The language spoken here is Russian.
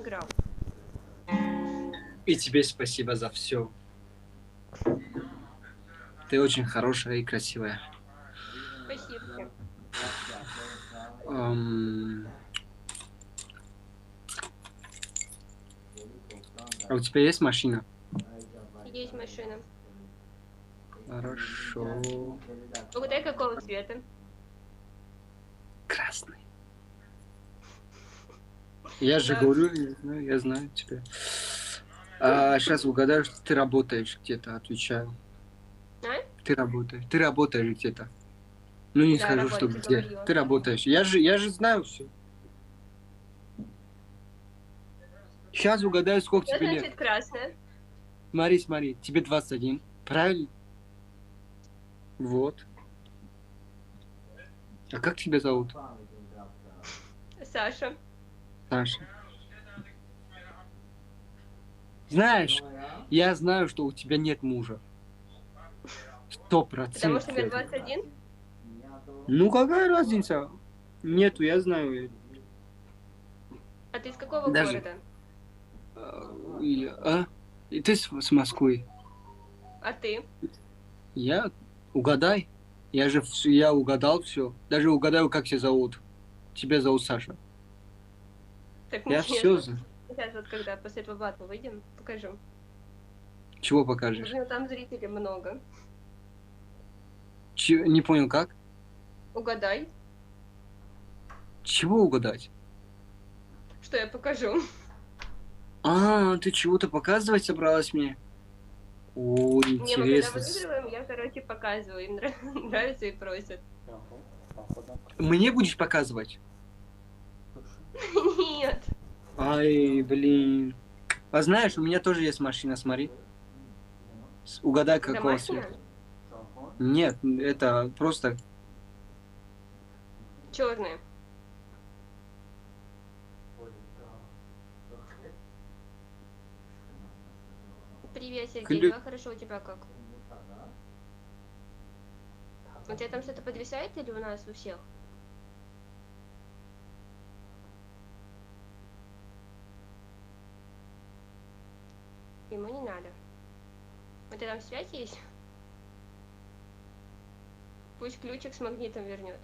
играл. И тебе спасибо за все. Ты очень хорошая и красивая. Спасибо. Ам, А у тебя есть машина? Есть машина. Хорошо. Угадай, какого цвета? Красный. Я же Да. говорю, я знаю тебя. А сейчас угадаю, что ты работаешь где-то, отвечаю. А? Ты работаешь где-то. Ну не Да, скажу, что работаю, где. говорила. Ты работаешь. Я же знаю все. Сейчас угадаю, сколько Что тебе лет. значит красная? Смотри, тебе 21. Правильно? Вот. А как тебя зовут? Саша. Саша. Знаешь, я знаю, что у тебя нет мужа. Потому что 100% мне я знаю. 21? Ну какая разница? Нету, я знаю. А ты из какого Даже. города? А? И ты с Москвы. А ты? Я? Угадай. Я угадал все. Даже угадаю, как тебя зовут. Тебя зовут Саша. Так Я все нечестно. знаю. Сейчас вот когда после этого батла выйдем, покажу. Чего покажешь? Блин, там зрителей много. Не понял, как? Угадай, Чего угадать? что я покажу. А, ты чего-то показывать собралась мне? О, Не, мы когда интересно. выигрываем, я, короче, показываю. Им нравится и просят. Мне будешь показывать? Нет. Ай, блин. А знаешь, у меня тоже есть машина, смотри. Угадай, какого Домашняя? цвета. Нет, это просто... Черная. Привет, Сергей. Дела хорошо, у тебя как? У тебя там что-то подвисает или у нас у всех? Ему не надо. У тебя там связь есть? Пусть ключик с магнитом вернет.